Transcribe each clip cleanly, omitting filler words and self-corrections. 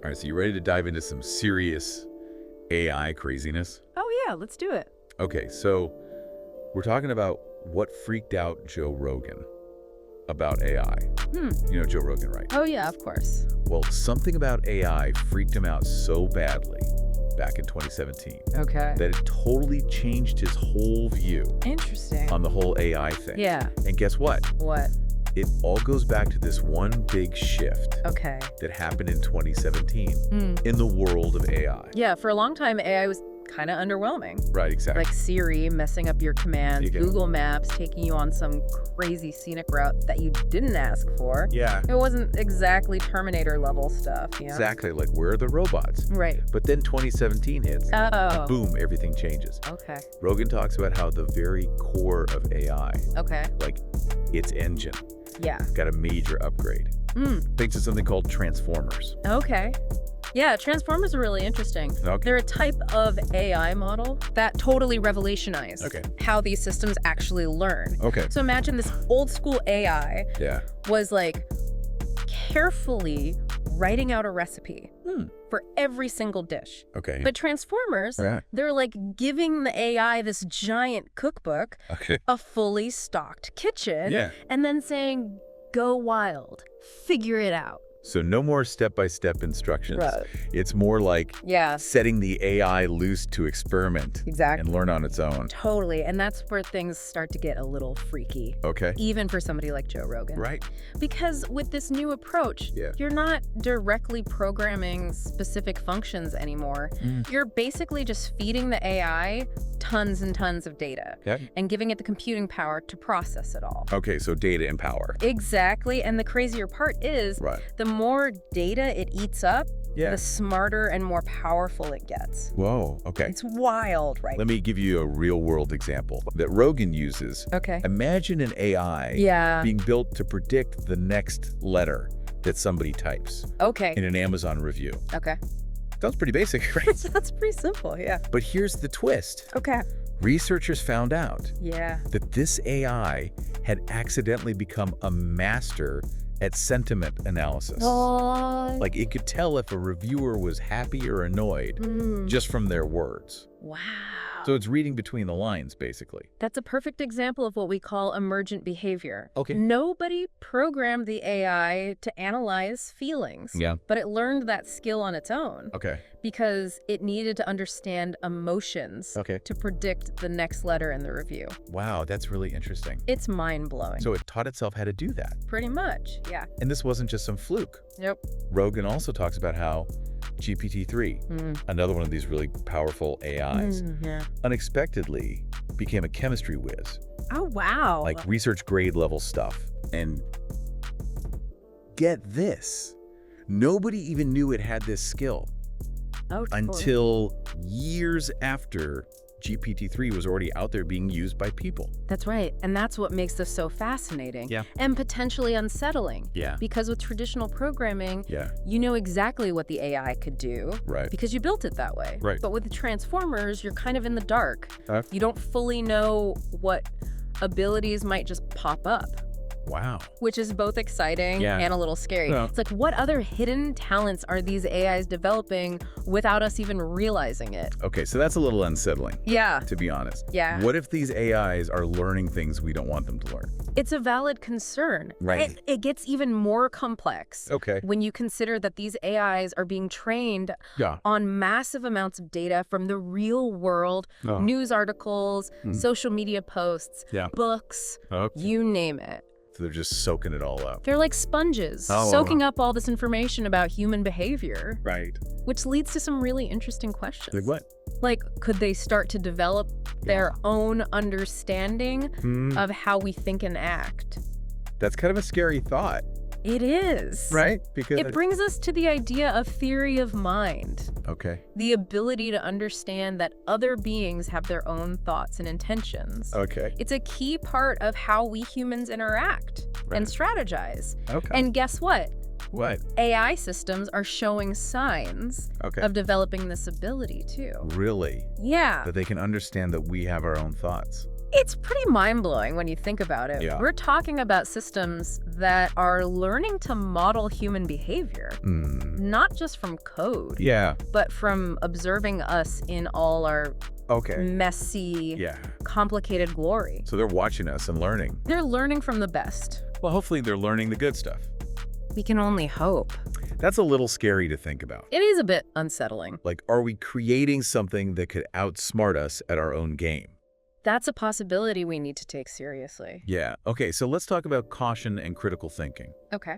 All right, so you ready to dive into some serious AI craziness? Oh yeah, let's do it. Okay, so we're talking about what freaked out Joe Rogan about AI. You know Joe Rogan, right? Oh yeah, of course. Well, something about AI freaked him out so badly back in 2017 Okay. that it totally changed his whole view Interesting. on the whole AI thing. Yeah. And guess what? What? It all goes back to this one big shift Okay. that happened in 2017 in the world of AI. Yeah, for a long time, AI was kind of underwhelming. Right, exactly. Like Siri messing up your commands, You go. Google Maps taking you on some crazy scenic route that you didn't ask for. Yeah, It wasn't exactly Terminator level stuff, you know? exactly. Like, where are the robots? Right. But then 2017 hits. Oh. Boom, everything changes. Okay. Rogan talks about how the very core of AI, Okay. like its engine, Yeah. got a major upgrade. Thanks to something called transformers. Okay. Yeah, transformers are really interesting. Okay. They're a type of AI model that totally revolutionized how these systems actually learn. Okay. So imagine this old school AI Yeah. was like carefully writing out a recipe for every single dish. Okay. But transformers, Yeah. they're like giving the AI this giant cookbook, Okay. a fully stocked kitchen, Yeah. and then saying, go wild, figure it out. So no more step-by-step instructions. Right. It's more like Yeah. setting the AI loose to experiment Exactly. and learn on its own. Totally, and that's where things start to get a little freaky, Okay. even for somebody like Joe Rogan. Right. Because with this new approach, you're not directly programming specific functions anymore. You're basically just feeding the AI tons and tons of data and giving it the computing power to process it all. Okay, so data and power. Exactly, and the crazier part is the more data it eats up, the smarter and more powerful it gets. Whoa, okay. It's wild, right? Let me give you a real-world example that Rogan uses. Okay. Imagine an AI being built to predict the next letter that somebody types Okay. in an Amazon review. Okay. Sounds pretty basic, right? That's pretty simple, yeah. But here's the twist. Okay. Researchers found out Yeah. that this AI had accidentally become a master at sentiment analysis. Like, it could tell if a reviewer was happy or annoyed just from their words. Wow. So it's reading between the lines, basically. That's a perfect example of what we call emergent behavior. Okay. Nobody programmed the AI to analyze feelings. Yeah. But it learned that skill on its own. Okay. Because it needed to understand emotions to predict the next letter in the review. Wow, that's really interesting. It's mind-blowing. So it taught itself how to do that. Pretty much, yeah. And this wasn't just some fluke. Yep. Rogan also talks about how GPT-3, another one of these really powerful AIs, unexpectedly became a chemistry whiz. Oh, wow. Like research grade level stuff. And get this, nobody even knew it had this skill until years after GPT-3 was already out there being used by people. That's right. And that's what makes this so fascinating and potentially unsettling. Yeah. Because with traditional programming, you know exactly what the AI could do because you built it that way. Right. But with the transformers, you're kind of in the dark. You don't fully know what abilities might just pop up. Wow. Which is both exciting and a little scary. It's like, what other hidden talents are these AIs developing without us even realizing it? Okay, so that's a little unsettling. Yeah. To be honest. Yeah. What if these AIs are learning things we don't want them to learn? It's a valid concern. Right. It gets even more complex when you consider that these AIs are being trained on massive amounts of data from the real world, news articles, social media posts, books, you name it. So they're just soaking it all up. They're like sponges, soaking up all this information about human behavior. Right. Which leads to some really interesting questions. Like what? Like, could they start to develop their own understanding of how we think and act? That's kind of a scary thought. It is. Right? Because it brings us to the idea of theory of mind. Okay. The ability to understand that other beings have their own thoughts and intentions. Okay. It's a key part of how we humans interact and strategize. Okay. And guess what? What? AI systems are showing signs of developing this ability too. Really? Yeah. That they can understand that we have our own thoughts. It's pretty mind-blowing when you think about it. Yeah. We're talking about systems that are learning to model human behavior, not just from code, but from observing us in all our messy, complicated glory. So they're watching us and learning. They're learning from the best. Well, hopefully they're learning the good stuff. We can only hope. That's a little scary to think about. It is a bit unsettling. Like, are we creating something that could outsmart us at our own game? That's a possibility we need to take seriously. Yeah. Okay, so let's talk about caution and critical thinking. Okay.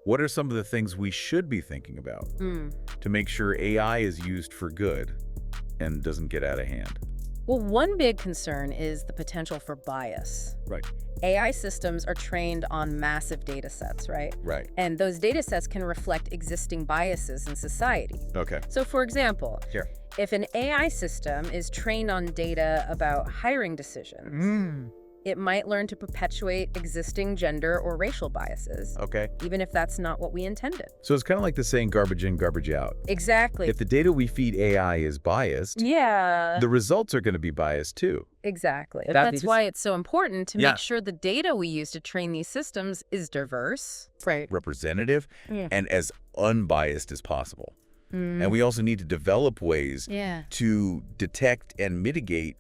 What are some of the things we should be thinking about to make sure AI is used for good and doesn't get out of hand? Well, one big concern is the potential for bias. Right. AI systems are trained on massive data sets, right? Right. And those data sets can reflect existing biases in society. Okay. So, for example, if an AI system is trained on data about hiring decisions, it might learn to perpetuate existing gender or racial biases. Okay. Even if that's not what we intended. So it's kind of like the saying garbage in, garbage out. Exactly. If the data we feed AI is biased, the results are going to be biased too. Exactly. That's why it's so important to make sure the data we use to train these systems is diverse, representative, and as unbiased as possible. And we also need to develop ways to detect and mitigate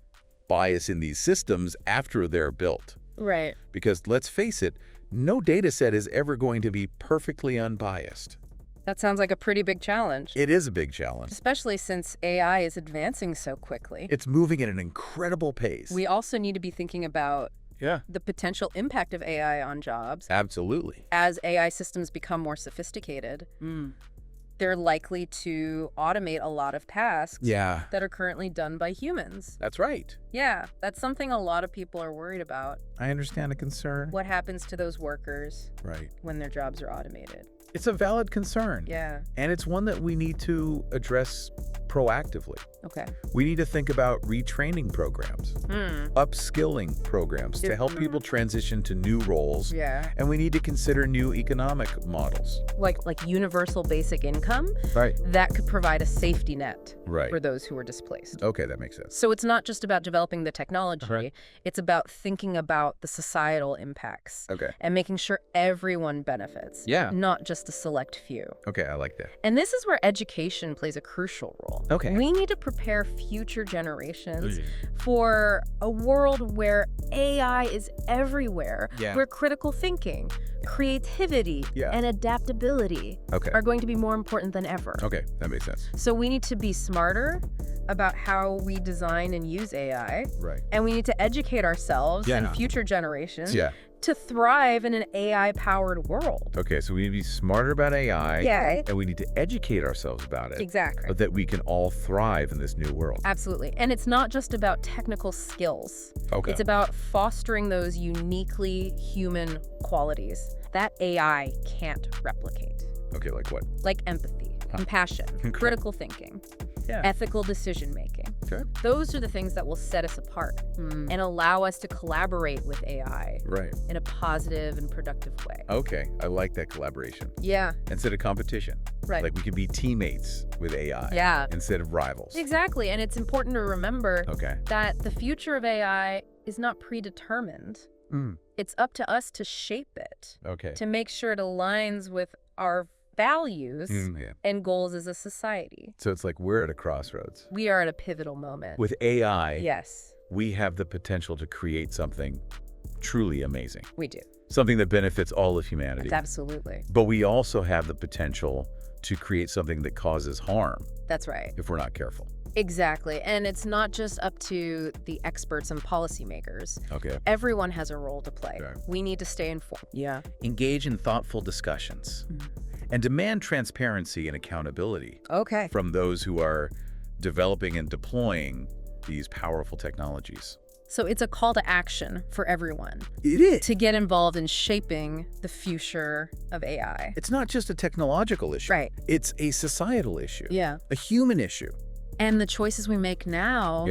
bias in these systems after they're built. Right. Because let's face it, no data set is ever going to be perfectly unbiased. That sounds like a pretty big challenge. It is a big challenge. Especially since AI is advancing so quickly. It's moving at an incredible pace. We also need to be thinking about the potential impact of AI on jobs. Absolutely. As AI systems become more sophisticated, they're likely to automate a lot of tasks that are currently done by humans. That's right. Yeah, that's something a lot of people are worried about. I understand the concern. What happens to those workers when their jobs are automated? It's a valid concern. Yeah. And it's one that we need to address proactively. Okay. We need to think about retraining programs, upskilling programs to help people transition to new roles. Yeah. And we need to consider new economic models. Like universal basic income? Right. That could provide a safety net for those who are displaced. Okay, that makes sense. So it's not just about developing the technology. It's about thinking about the societal impacts. Okay. And making sure everyone benefits. Yeah. Not just a select few. Okay, I like that. And this is where education plays a crucial role. Okay. We need to prepare future generations for a world where AI is everywhere, where critical thinking, creativity, and adaptability are going to be more important than ever. Okay, that makes sense. So we need to be smarter about how we design and use AI. Right. And we need to educate ourselves and future generations to thrive in an AI-powered world. Okay, so we need to be smarter about AI. Yeah. And we need to educate ourselves about it. Exactly. So that we can all thrive in this new world. Absolutely. And it's not just about technical skills. Okay. It's about fostering those uniquely human qualities that AI can't replicate. Okay, like what? Like empathy, compassion, critical thinking, ethical decision-making. Okay. Those are the things that will set us apart and allow us to collaborate with AI in a positive and productive way. Okay, I like that collaboration. Yeah. Instead of competition. Right. Like we can be teammates with AI instead of rivals. Exactly, and it's important to remember that the future of AI is not predetermined. It's up to us to shape it, to make sure it aligns with our values and goals as a society. So it's like we're at a crossroads. We are at a pivotal moment. With AI, yes, we have the potential to create something truly amazing. We do. Something that benefits all of humanity. Absolutely. But we also have the potential to create something that causes harm. That's right. If we're not careful. Exactly. And it's not just up to the experts and policymakers. Okay. Everyone has a role to play. Okay. We need to stay informed. Yeah. Engage in thoughtful discussions and demand transparency and accountability from those who are developing and deploying these powerful technologies. So it's a call to action for everyone. It is. To get involved in shaping the future of AI. It's not just a technological issue. Right. It's a societal issue. Yeah. A human issue. And the choices we make now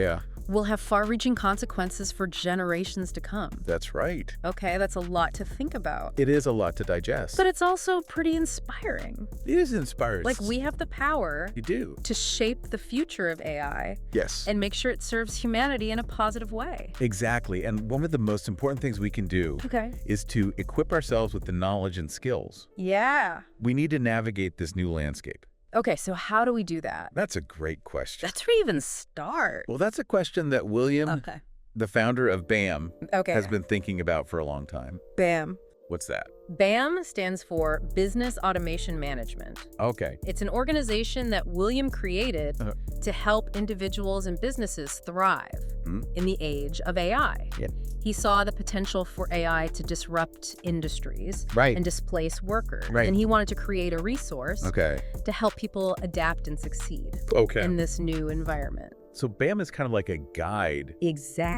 will have far-reaching consequences for generations to come. That's right. Okay, that's a lot to think about. It is a lot to digest. But it's also pretty inspiring. It is inspiring. Like, we have the power to shape the future of AI. Yes. And make sure it serves humanity in a positive way. Exactly. And one of the most important things we can do is to equip ourselves with the knowledge and skills. Yeah. We need to navigate this new landscape. Okay, so how do we do that? That's a great question. That's where you even start. Well, that's a question that William, the founder of BAM, has been thinking about for a long time. BAM. What's that? BAM stands for Business Automation Management. Okay. It's an organization that William created to help individuals and businesses thrive in the age of AI. Yeah. He saw the potential for AI to disrupt industries and displace workers. And he wanted to create a resource to help people adapt and succeed in this new environment. So BAM is kind of like a guide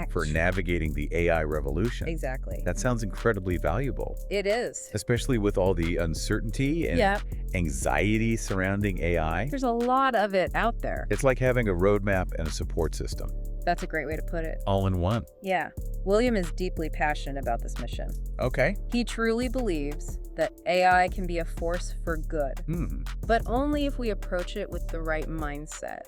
for navigating the AI revolution. Exactly. That sounds incredibly valuable. It is. Especially with all the uncertainty and anxiety surrounding AI. There's a lot of it out there. It's like having a roadmap and a support system. That's a great way to put it. All in one. Yeah. William is deeply passionate about this mission. Okay. He truly believes that AI can be a force for good, but only if we approach it with the right mindset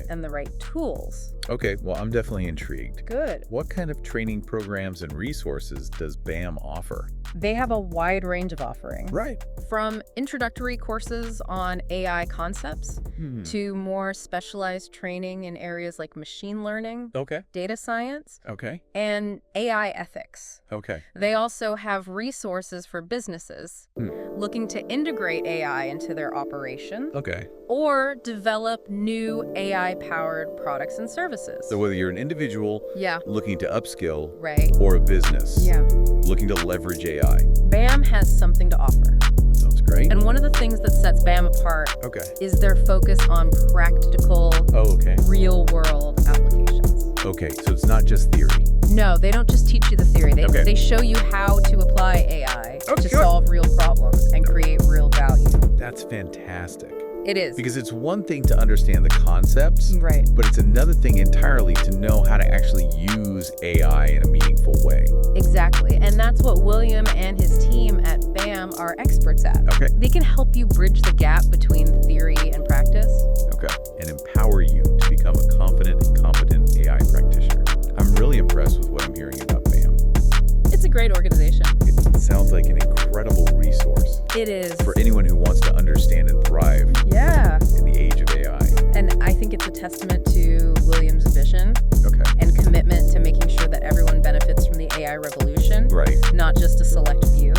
and the right tools. Okay, well, I'm definitely intrigued. Good. What kind of training programs and resources does BAM offer? They have a wide range of offerings. Right. From introductory courses on AI concepts to more specialized training in areas like machine learning, data science, and AI ethics. Okay. They also have resources for businesses looking to integrate AI into their operation or develop new AI-powered products and services. So whether you're an individual looking to upskill or a business looking to leverage AI, BAM has something to offer. Sounds great. And one of the things that sets BAM apart is their focus on practical, real-world applications. Okay, so it's not just theory. No, they don't just teach you the theory. They show you how to apply AI to solve real problems and create real value. That's fantastic. It is. Because it's one thing to understand the concepts, but it's another thing entirely to know how to actually use AI in a meaningful way. Exactly. And that's what William and his team at BAM are experts at. They can help you bridge the gap between theory and practice. And empower you to become a confident and competent AI practitioner. I'm really impressed with what I'm hearing about BAM. It's a great organization. It sounds like an incredible resource. It is. For anyone who wants to understand and thrive in the age of AI. And I think it's a testament to William's vision and commitment to making sure that everyone benefits from the AI revolution, not just a select few.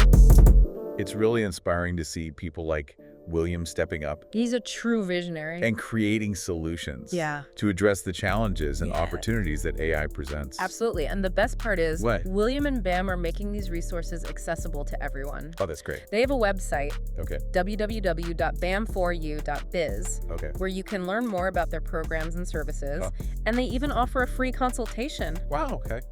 It's really inspiring to see people like William stepping up. He's a true visionary. And creating solutions to address the challenges and opportunities that AI presents. Absolutely. And the best part is William and BAM are making these resources accessible to everyone. Oh, that's great. They have a website, www.bam4u.biz, where you can learn more about their programs and services. And they even offer a free consultation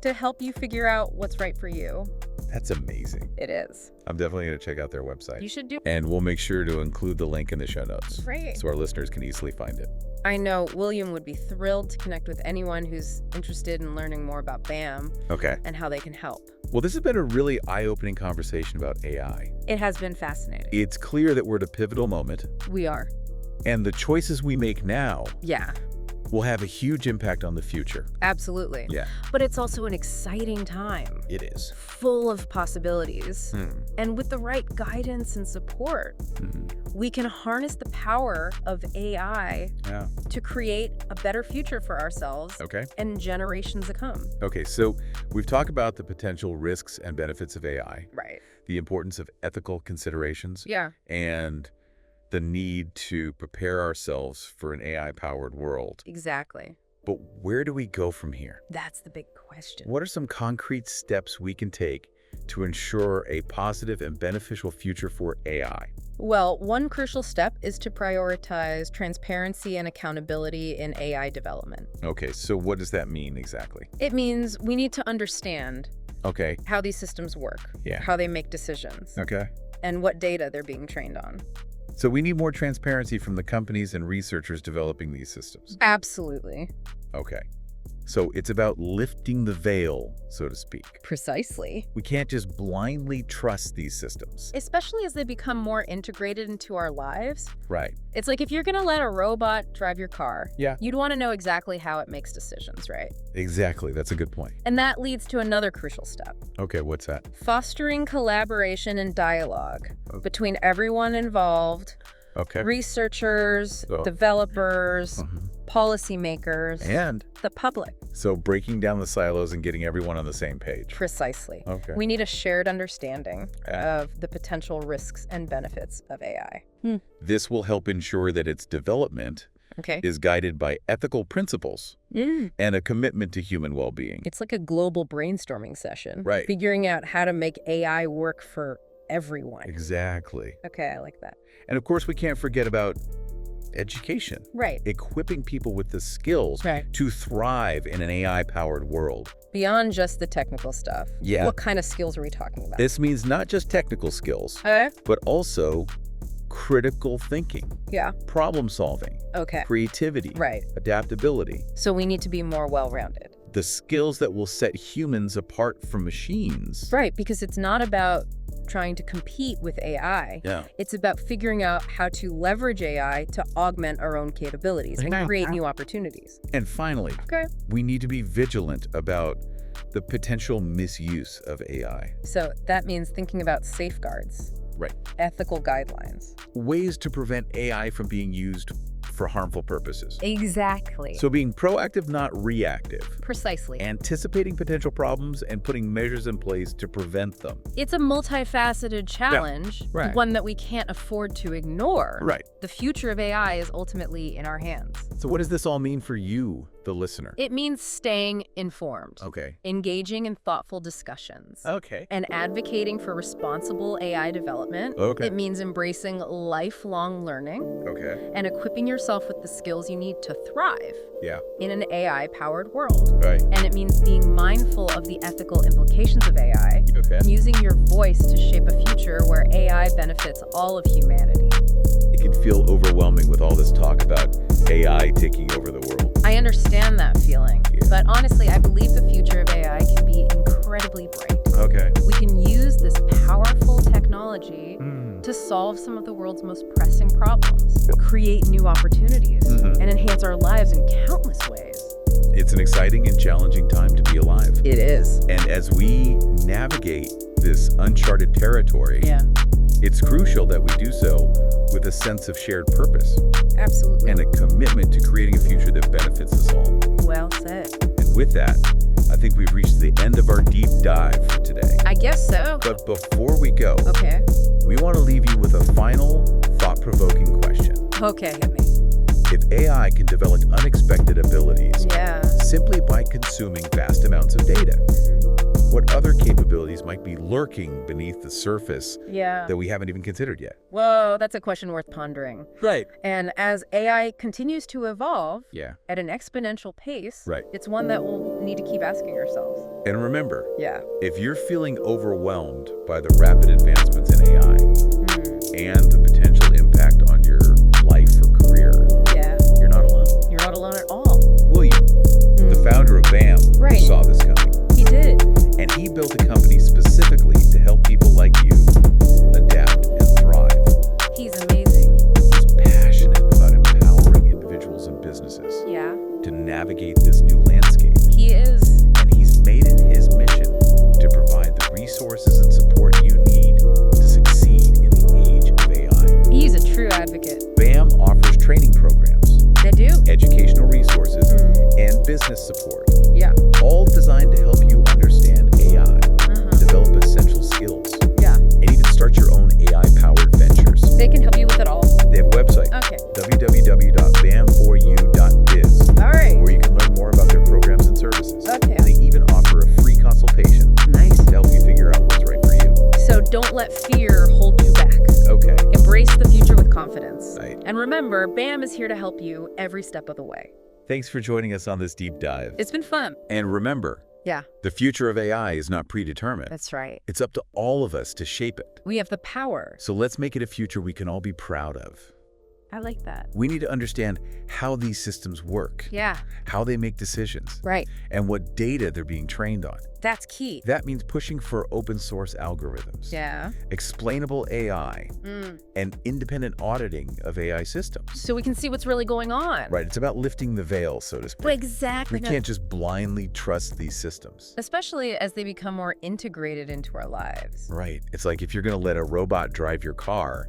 to help you figure out what's right for you. That's amazing. It is. I'm definitely going to check out their website. You should do. And we'll make sure to include the link in the show notes. Great. So our listeners can easily find it. I know William would be thrilled to connect with anyone who's interested in learning more about BAM and how they can help. Well, this has been a really eye-opening conversation about AI. It has been fascinating. It's clear that we're at a pivotal moment. We are. And the choices we make now will have a huge impact on the future. Absolutely. But it's also an exciting time. It is. Full of possibilities. And with the right guidance and support, we can harness the power of AI to create a better future for ourselves and generations to come. Okay, so we've talked about the potential risks and benefits of AI. The importance of ethical considerations. And the need to prepare ourselves for an AI-powered world. Exactly. But where do we go from here? That's the big question. What are some concrete steps we can take to ensure a positive and beneficial future for AI? Well, one crucial step is to prioritize transparency and accountability in AI development. Okay, so what does that mean exactly? It means we need to understand how these systems work, how they make decisions, and what data they're being trained on. So we need more transparency from the companies and researchers developing these systems. Absolutely. Okay. So it's about lifting the veil, so to speak. Precisely. We can't just blindly trust these systems. Especially as they become more integrated into our lives. Right. It's like if you're going to let a robot drive your car, yeah, you'd want to know exactly how it makes decisions, right? Exactly. That's a good point. And that leads to another crucial step. Okay, what's that? Fostering collaboration and dialogue between everyone involved. Okay. Researchers, developers, policymakers, and the public. So breaking down the silos and getting everyone on the same page. Precisely. Okay. We need a shared understanding of the potential risks and benefits of AI. This will help ensure that its development is guided by ethical principles and a commitment to human well-being. It's like a global brainstorming session. Right. Figuring out how to make AI work for everyone. Exactly. Okay, I like that. And of course, we can't forget about education. Right. Equipping people with the skills to thrive in an AI-powered world. Beyond just the technical stuff. Yeah. What kind of skills are we talking about? This means not just technical skills, but also critical thinking. Yeah. Problem solving. Okay. Creativity. Right. Adaptability. So we need to be more well-rounded. The skills that will set humans apart from machines. Right, because it's not about trying to compete with AI. Yeah. It's about figuring out how to leverage AI to augment our own capabilities and create new opportunities. And finally, we need to be vigilant about the potential misuse of AI. So that means thinking about safeguards. Right. Ethical guidelines. Ways to prevent AI from being used for harmful purposes. Exactly. So being proactive, not reactive. Precisely. Anticipating potential problems and putting measures in place to prevent them. It's a multifaceted challenge, one that we can't afford to ignore. Right. The future of AI is ultimately in our hands. So what does this all mean for you, the listener? It means staying informed. Okay. Engaging in thoughtful discussions. Okay. And advocating for responsible AI development. Okay. It means embracing lifelong learning. Okay. And equipping yourself with the skills you need to thrive. Yeah. In an AI-powered world. Right. And it means being mindful of the ethical implications of AI. Okay. And using your voice to shape a future where AI benefits all of humanity. It can feel overwhelming with all this talk about AI taking over the world. I understand that feeling. Yeah. But honestly, I believe the future of AI can be incredibly bright. Okay. We can use this powerful technology to solve some of the world's most pressing problems, create new opportunities, and enhance our lives in countless ways. It's an exciting and challenging time to be alive. It is. And as we navigate this uncharted territory, it's crucial that we do so with a sense of shared purpose. Absolutely. And a commitment to creating a future that benefits us all. Well said. And with that, I think we've reached the end of our deep dive for today. I guess so. But before we go, we want to leave you with a final thought-provoking question. Okay, hit me. If AI can develop unexpected abilities simply by consuming vast amounts of data, what other capabilities might be lurking beneath the surface that we haven't even considered yet? Whoa, that's a question worth pondering. Right. And as AI continues to evolve at an exponential pace, it's one that we'll need to keep asking ourselves. And remember, if you're feeling overwhelmed by the rapid advancements in AI and the potential impact on your life or career, you're not alone. You're not alone at all. William, the founder of BAM, saw this coming. He did. And he built a company specifically to help people like you adapt and thrive. He's amazing. He's passionate about empowering individuals and businesses to navigate this new landscape. He is. And he's made it his mission to provide the resources and support you need to succeed in the age of AI. He's a true advocate. BAM offers training programs. They do. Educational resources and business support. All designed to help you understand AI, develop essential skills, and even start your own AI-powered ventures. They can help you with it all. They have a website, www.bam4u.biz, where you can learn more about their programs and services. And they even offer a free consultation to help you figure out what's right for you. So don't let fear hold you back. Embrace the future with confidence. And remember, BAM is here to help you every step of the way. Thanks for joining us on this deep dive. It's been fun. And remember, the future of AI is not predetermined. That's right. It's up to all of us to shape it. We have the power. So let's make it a future we can all be proud of. I like that. We need to understand how these systems work. Yeah. How they make decisions. Right. And what data they're being trained on. That's key. That means pushing for open source algorithms. Yeah. Explainable AI. And independent auditing of AI systems. So we can see what's really going on. Right. It's about lifting the veil, so to speak. Well, exactly. We can't just blindly trust these systems. Especially as they become more integrated into our lives. Right. It's like if you're going to let a robot drive your car,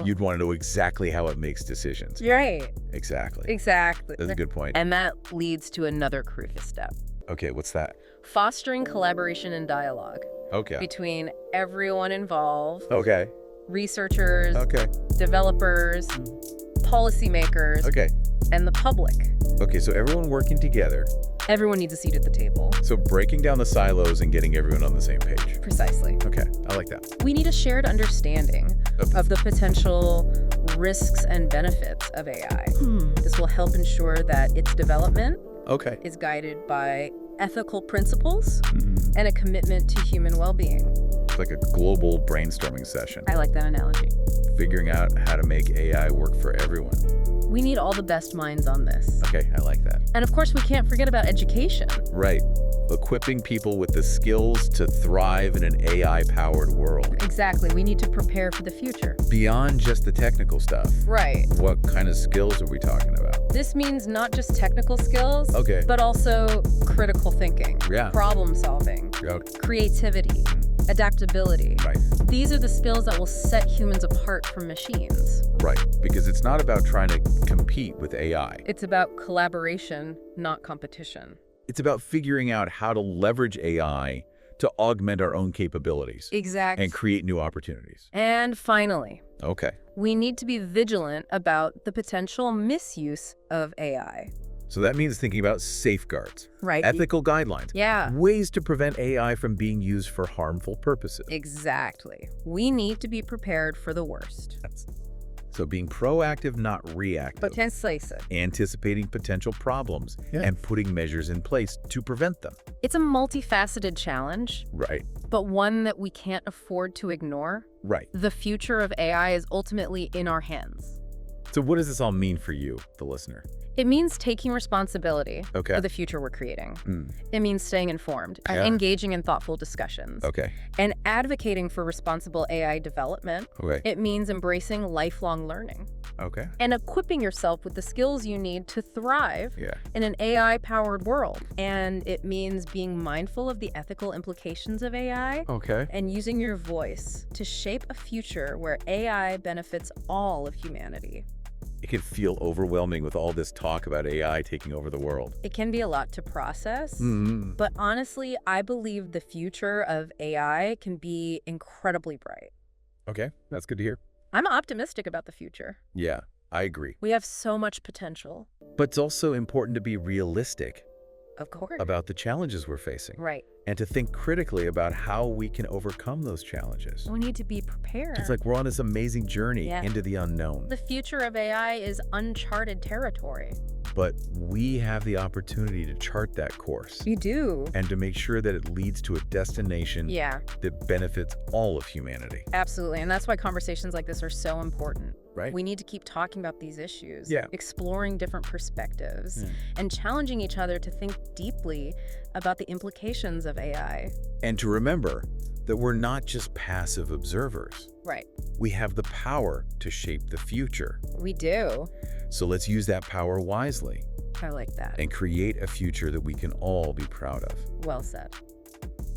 you'd want to know exactly how it makes decisions. Right. Exactly. Exactly. That's a good point. And that leads to another crucial step. Okay, what's that? Fostering collaboration and dialogue. Okay. Between everyone involved. Okay. Researchers. Okay. Developers. Policymakers. Okay. And the public. Okay, so everyone working together. Everyone needs a seat at the table. So breaking down the silos and getting everyone on the same page. Precisely. Okay, I like that. We need a shared understanding of the potential risks and benefits of AI. This will help ensure that its development is guided by ethical principles and a commitment to human well-being. It's like a global brainstorming session. I like that analogy. Figuring out how to make AI work for everyone. We need all the best minds on this. Okay, I like that. And of course, we can't forget about education. Right. Equipping people with the skills to thrive in an AI-powered world. Exactly. We need to prepare for the future. Beyond just the technical stuff. Right. What kind of skills are we talking about? This means not just technical skills, okay, but also critical thinking, problem solving, creativity, adaptability. Right. These are the skills that will set humans apart from machines. Right, because it's not about trying to compete with AI. It's about collaboration, not competition. It's about figuring out how to leverage AI to augment our own capabilities. Exactly. And create new opportunities. And finally, we need to be vigilant about the potential misuse of AI. So that means thinking about safeguards, ethical guidelines, ways to prevent AI from being used for harmful purposes. Exactly. We need to be prepared for the worst. So being proactive, not reactive. Potentially. Anticipating potential problems and putting measures in place to prevent them. It's a multifaceted challenge. Right. But one that we can't afford to ignore. Right. The future of AI is ultimately in our hands. So what does this all mean for you, the listener? It means taking responsibility for the future we're creating. It means staying informed, and engaging in thoughtful discussions, and advocating for responsible AI development. It means embracing lifelong learning. And equipping yourself with the skills you need to thrive in an AI-powered world. And it means being mindful of the ethical implications of AI and using your voice to shape a future where AI benefits all of humanity. It can feel overwhelming with all this talk about AI taking over the world. It can be a lot to process, but honestly, I believe the future of AI can be incredibly bright. Okay, that's good to hear. I'm optimistic about the future. Yeah, I agree. We have so much potential. But it's also important to be realistic. Of course. About the challenges we're facing. Right. And to think critically about how we can overcome those challenges. We need to be prepared. It's like we're on this amazing journey into the unknown. The future of AI is uncharted territory. But we have the opportunity to chart that course. You do. And to make sure that it leads to a destination that benefits all of humanity. Absolutely. And that's why conversations like this are so important. Right. We need to keep talking about these issues, exploring different perspectives, and challenging each other to think deeply about the implications of AI. And to remember that we're not just passive observers. Right. We have the power to shape the future. We do. So let's use that power wisely. I like that. And create a future that we can all be proud of. Well said.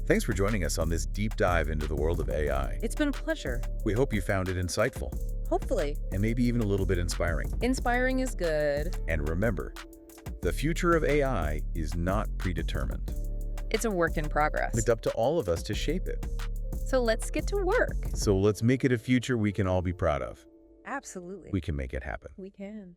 Thanks for joining us on this deep dive into the world of AI. It's been a pleasure. We hope you found it insightful. Hopefully. And maybe even a little bit inspiring. Inspiring is good. And remember, the future of AI is not predetermined. It's a work in progress. It's up to all of us to shape it. So let's get to work. So let's make it a future we can all be proud of. Absolutely. We can make it happen. We can.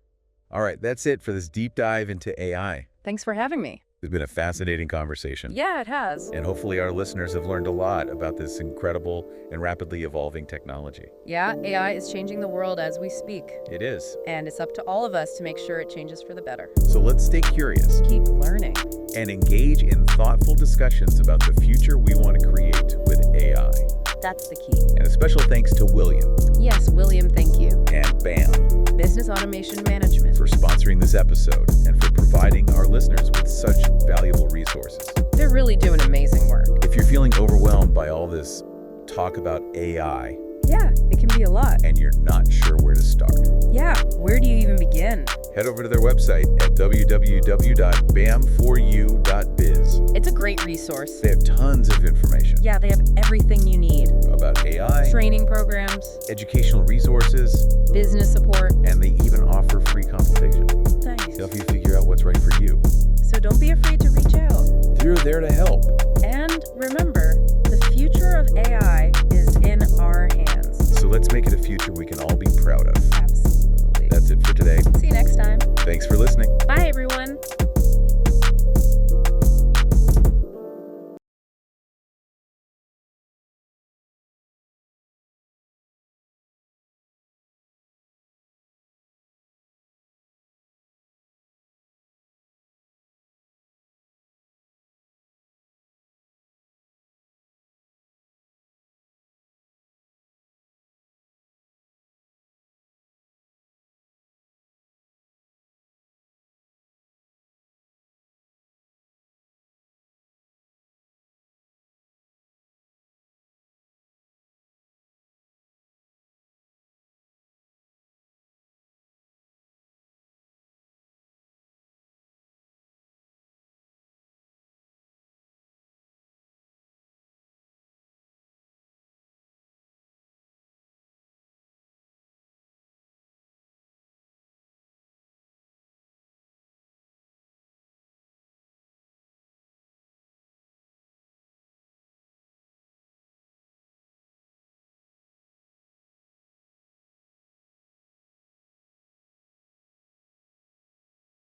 All right, that's it for this deep dive into AI. Thanks for having me. It's been a fascinating conversation. Yeah, it has. And hopefully our listeners have learned a lot about this incredible and rapidly evolving technology. Yeah, AI is changing the world as we speak. It is. And it's up to all of us to make sure it changes for the better. So let's stay curious. Keep learning. And engage in thoughtful discussions about the future we want to create with AI. That's the key. And a special thanks to William. Yes, William, thank you. And BAM. Business Automation Management. For sponsoring this episode and for providing our listeners with such valuable resources. They're really doing amazing work. If you're feeling overwhelmed by all this talk about AI, yeah, it can be a lot. And you're not sure where to start. Yeah, where do you even begin? Head over to their website at www.bam4u.biz. It's a great resource. They have tons of information. Yeah, they have everything you need. About AI. Training programs. Educational resources. Business support. And they even offer free consultation. Nice. To help you figure out what's right for you. So don't be afraid to reach out. They're there to help. And remember, the future of AI is in our hands. So let's make it a future we can all be proud of. Absolutely. That's it for today. See you next time. Thanks for listening.